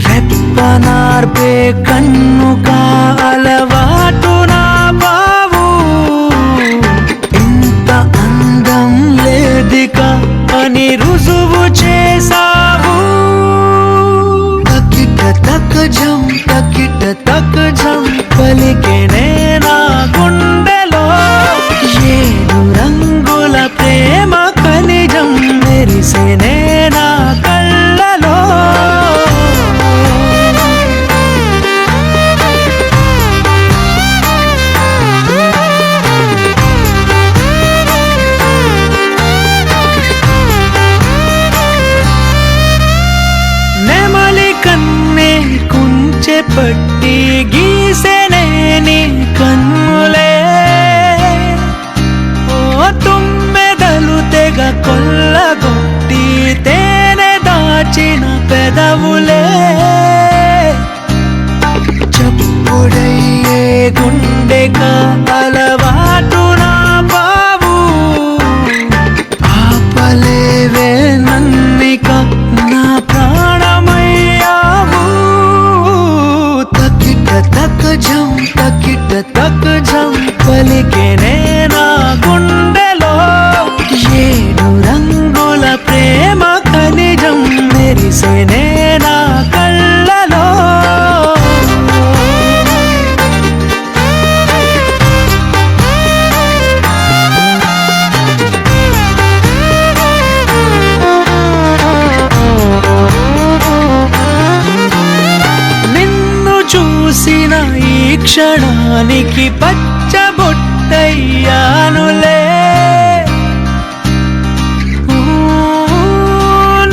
రెప్పనార్పే కన్ను కాలవాటు నా బావు ఇంత అందం లేదిక అని రుజువు చేసావు తకిట తక్ ఝం తకిట తక్ ఝం పలికెనే నా గుండెలో ఏడు రంగుల ప్రేమ ఖనిజం మెరిసెనే నా కళ్ళలో నెమలి కన్నే కుంచె పట్టి గీసెనే నీ కన్నులే ఓ తుమ్మెదలు తెగ కొల్లగొట్టి తేనె దాచిన పెదవులే చప్పుడయ్యే గుండెక అలవాటు నా బావు ఆపలేవే నన్నిక నా ప్రాణమయ్యావు తకిట తక్ ఝం తకిట తక్ ఝం పలికెనే నా గుండెలో ఏడు రంగుల ప్రేమ ఖనిజం మెరిసెనే నా కళ్ళలో నిన్ను చూసిన ఈ క్షణానికి పచ్చబొట్టయ్యానులే ఓ,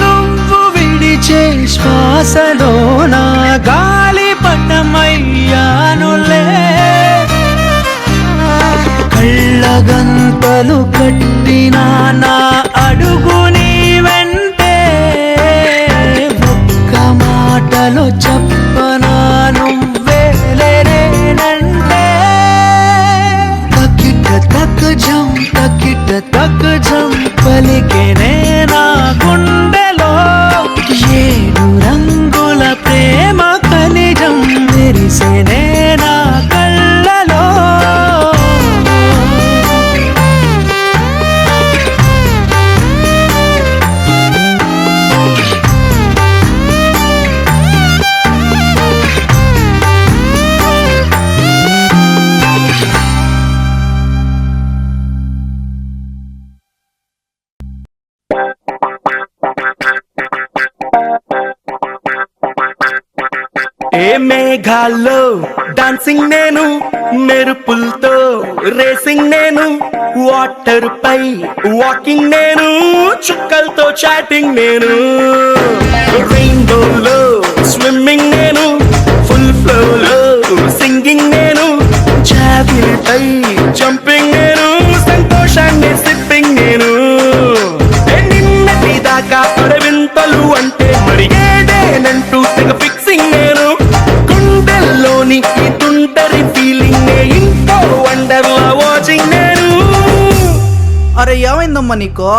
నువ్వు విడిచే శ్వాసలో నా గాలిపటమయ్యానులే కళ్ళగంతలు కట్టిన నా అడుగు నీ వెంటే ఒక్క మాటలో చెప్పనా నువ్వేలేనంటే తకిట తక్ ఝం తకిట తక్ ఝం పలికెనే నా గుండెలో ఏడు రంగుల ప్రేమ ఖనిజం మెరిసెనే నా కళ్ళలో ఏ మేఘాల్లో డాన్సింగ్ నేను మెరుపులతో రేసింగ్ నేను వాటర్ పై వాకింగ్ నేను చుక్కలతో చాటింగ్ నేను రెయిన్బోలో స్విమ్మింగ్ నేను ఫుల్ ఫ్లోలో సింగింగ్ నేను జాబిల్ పై జంపింగ్ నేను సంతోషాన్ని సిప్పింగ్ నేను నిన్నటి దాకా అడవింతలు అంటే మరి ఏదేనంటూ తెగ ఫిక్సింగ్ నేను గుండెల్లోని ఈ తుంటరి ఫీలింగ్ నే ఇంకో వండర్లా వాచింగ్ నేను అరే ఏమైందమ్మా నీకో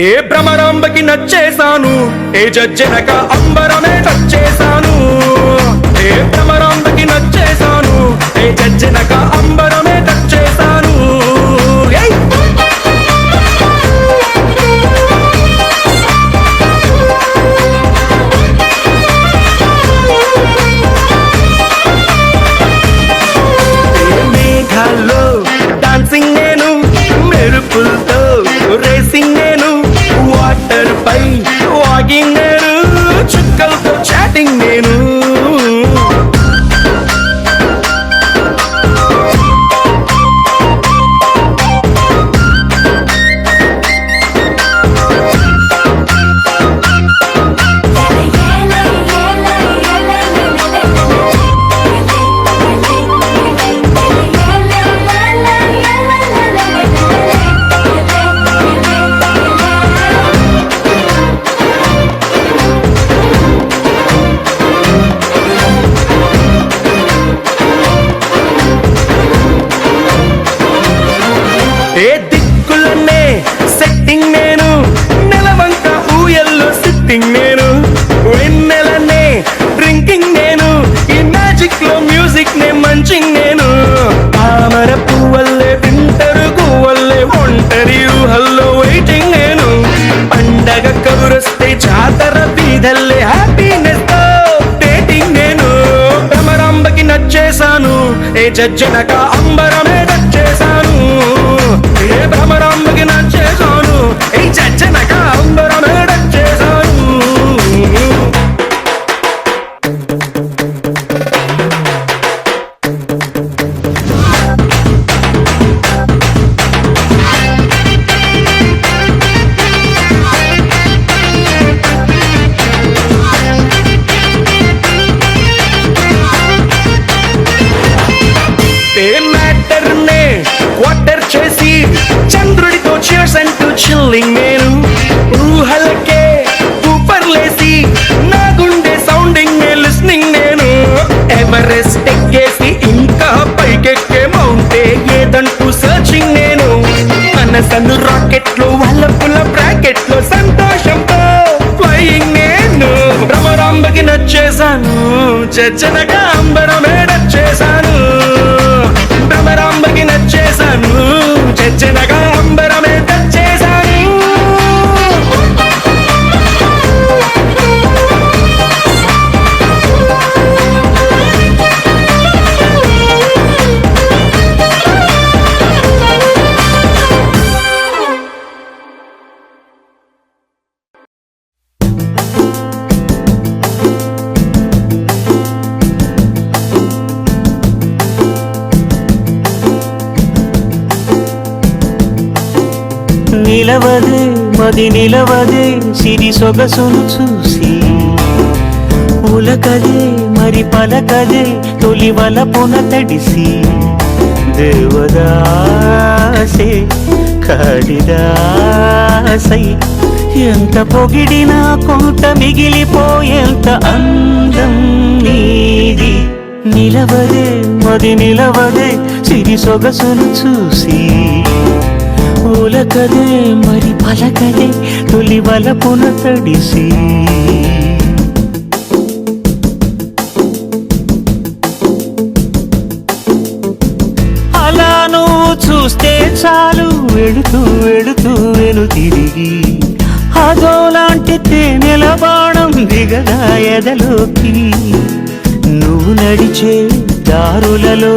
ఏ భ్రమరాంబకి నచ్చేసాను ఏ జజ్జనక అంబరమే నచ్చేసాను ఏ భ్రమరాంబకి నచ్చేసాను ఏ జజ్జనక అంబరమే నచ్చేసాను ఏయ్ మేఘాల్లో డాన్సింగ్ నేను మెరుపులతో రేసింగ్ నేను వాటర్ పై వాకింగ్ నేను చుక్కలతో చాటింగ్ నేను ఏలే ఏలే ఏలే ఏలే ఇదల్లే హ్యాపీనెస్ తో డేటింగ్ నేను భ్రమరాంబకి నచ్చేశాను ఏ జజ్జనక అంబరమే నచ్చేశాను ఏ భ్రమరాంబకి నచ్చేశాను ఏ జజ్జనక అంబరమే నచ్చేశాను క్వార్టర్ చేసి చంద్రుడితో cheers అంటూ చిల్లింగ్ నేను ఊహలకే ఊపర్లేసి నా గుండె సౌండింగ్ లిస్నింగ్ నేను ఎవరెస్ట్ ఎక్కేసి ఇంకా పైకెక్కే మౌంటే ఏదంటూ సర్చింగ్ నేను మనసను రాకెట్ లో వల్లపుల బ్రాకెట్ లో సంతోషంతో ఫ్లయింగ్ నేను భ్రమరాంబకి నచ్చేశాను చచ్చనగా అంబరమే నచ్చేశాను భ్రమరాంబకి నచ్చేశాను చచ్చనగా అంబరమే నచ్చేశాను నిలవదే మది నిలవదే సిరి సొగసును చూసి ఉలకదే మరి పలకదే తొలి వలపున తడిసి దేవదాసే కాళిదాసై ఎంత పొగిడినా కొంత మిగిలిపోయేంత అందం నీది నిలవదే మది నిలవదే సిరి సొగసును చూసి ఉలకదే మరి పలకదే తొలి వలపున తడిసి అలా నువ్వు చూస్తే చాలు వెళుతూ వెళుతూ వెను తిరిగి అదోలాంటి తేనెల బాణం దిగదా ఎదలోకి నువ్వు నడిచే దారులలో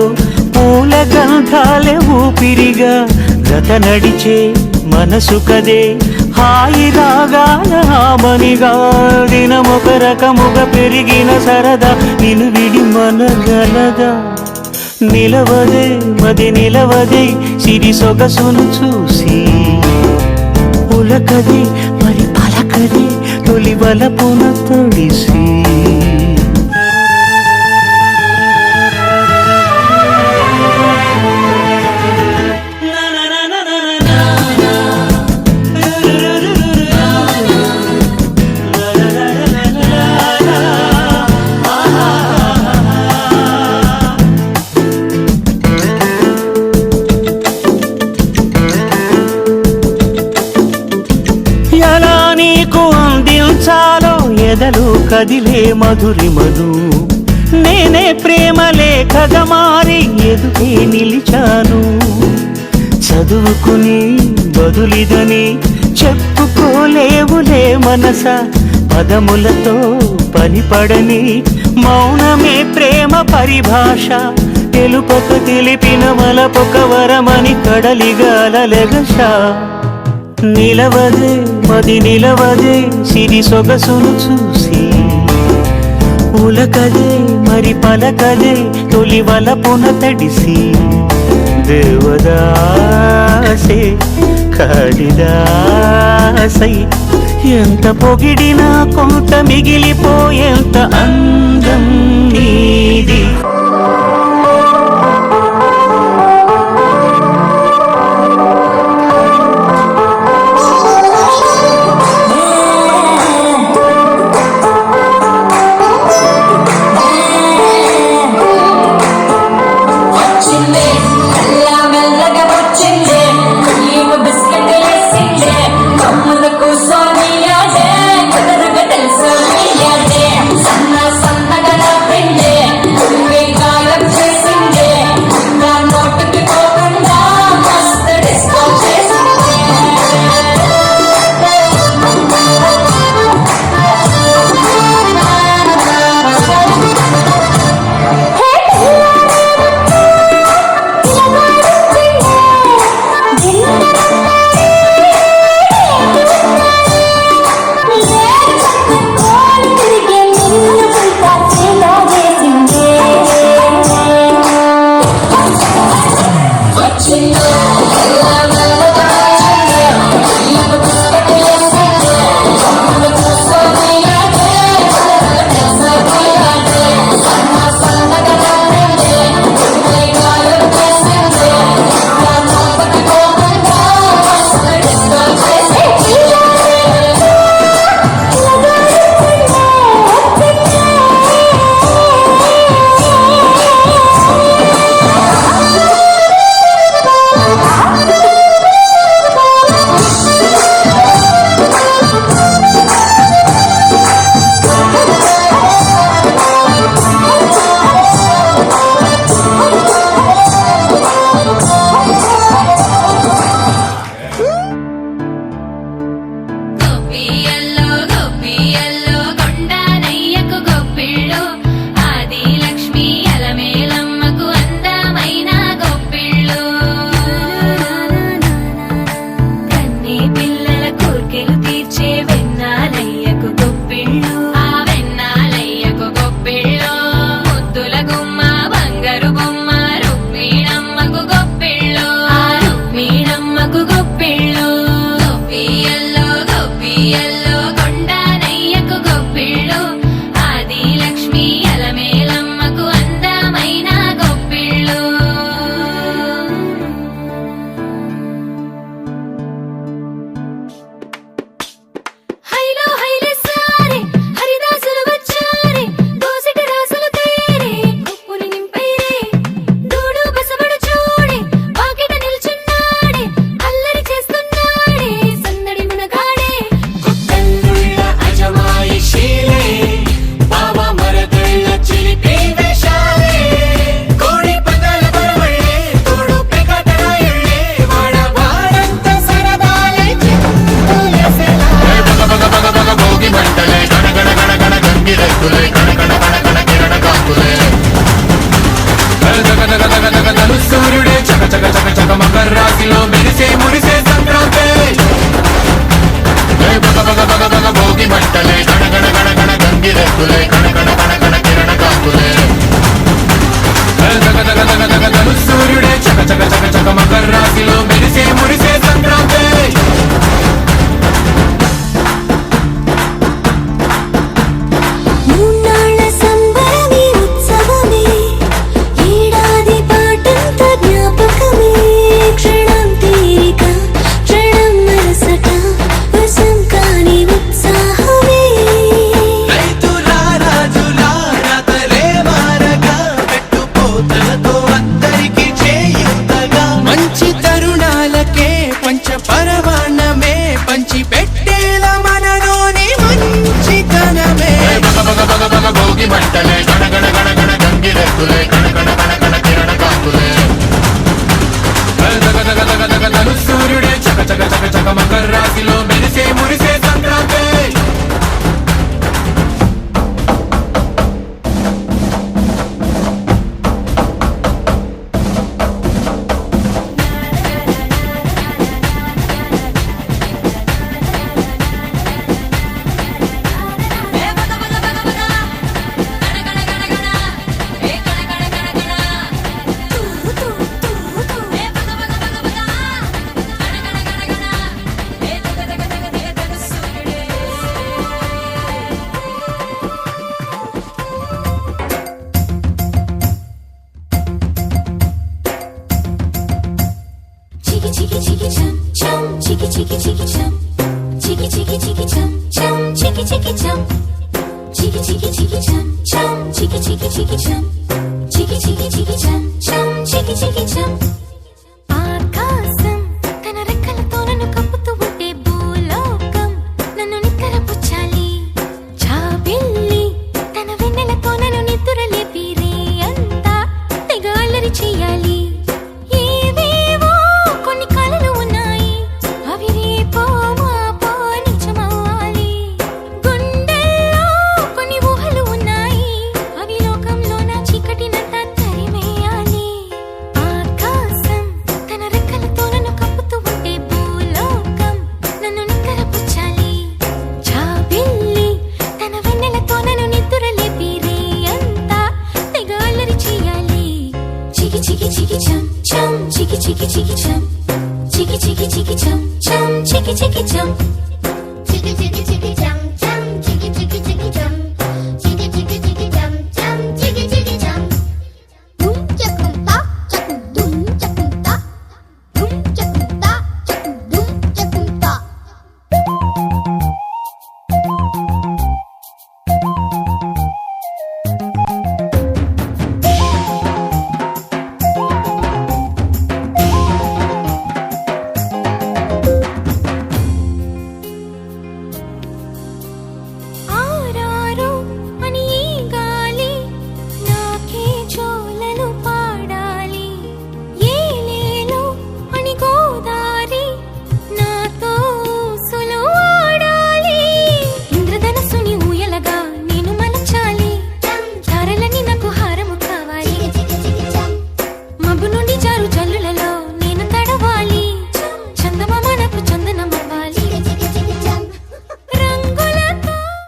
పూల గంధాలే ఊపిరిగా గత నడిచే మనసు కదే హాయి రాగాల హామనిగా దినమొక రకముగా పెరిగిన సరదా నిన్ను విడి మనగలదా నిలవదే మది నిలవదే సిరి సొగసును చూసి ఉలకదే మరి పలకదే తొలి వలపున తడిసి ఎదలు కదిలే మధురిమను నేనే ప్రేమ లేఖగా మారి ఎదుటే నిలిచాను చదువుకుని బదులిదని చెప్పుకోలేవులే మనస పదములతో పనిపడని మౌనమే ప్రేమ పరిభాష తెలుపక తెలిపిన వలపొక వరమని కడలిగాలెగష నిలవదే మది నిలవదే సిరి సొగసును చూసి ఉలకదే మరి పలకదే తొలి వలపున తడిసి దేవదాసే కాళిదాసై ఎంత పొగిడినా కొంత మిగిలిపోయేంత అందం నీది Sonia, yeah, గంగిరెద్దులే కణకణ కణకణ కిరణ కాంతులే దగ దగ దగ దగ దలు సూర్యుడే చక చక చక చక మకర రాశిలో మెరిసే మురిసే సంక్రాంతి బగ బగ బగ బగ భోగి మంటలే గణగణ గణగణ గంగిరెద్దులే కణకణ కణకణ కిరణ కాంతులే దగ దగ దగ దగ దలు సూర్యుడే చక చక చక చక మకర రాశిలో మెరిసే మురిసే సంక్రాంతి మూన్నాళ్ళ సంబరమే ఉత్సవమే ఏడాది పాటంత జ్ఞాపకమే క్షణం తీరిక క్షణం మరసట వశం కాని ఉత్సాహమే రైతులారా జులారా తలే మారగా పెట్టుపోతలతో అందరికీ చేయుతగా మంచి తరుణాలకే పంచ పరమాన్నమే పంచి పెట్టేలా మనలోని మంచితనమే బగ బగ బగ బగ భోగి మంటలే గణగణ గణగణ గంగిరెద్దులే కణకణ కణకణ కిరణ కాంతులే దగ దగ దగ దగ దలు సూర్యుడే చక చక చక చక మకర రాశిలో మెరిసే మురిసే సంక్రాంతి చికి చికి చికి చం చం చికి చికి చికి చం చికి చికి చికి చం చం చికి చికి చం చికి చికి చికి చం చం చికి చికి చికి చం చికి చికి చికి చం చం చికి చికి చం ఆకాశం తన రెక్కలతో నన్ను కప్పుతూ ఉంటే భూలోకం నన్ను నిక్కరపుచ్చాలి జాబిల్లి తన వెన్నెలతో నన్ను నిద్రలేపి రే అంతా తెగ అల్లరి చెయ్యాలి ఏవేవో కొన్ని కలలు ఉన్నాయి అవి రేపో మాపో నిజమవ్వాలి గుండెల్లో కొన్ని ఊహలు ఉన్నాయి అవి లోకంలో నా చీకటినంతా తరిమేయాలి ఆకాశం తన రెక్కలతో నన్ను కప్పుతూ ఉంటే భూలోకం నన్ను నిక్కరపుచ్చాలి జాబిల్లి తన వెన్నెలతో నన్ను నిద్రలేపి రే అంతా తెగ అల్లరి చెయ్యాలి చికి చికి చికి చం చం చికి చికి చికి చం చికి చికి చికి చం చం చికి చికి చం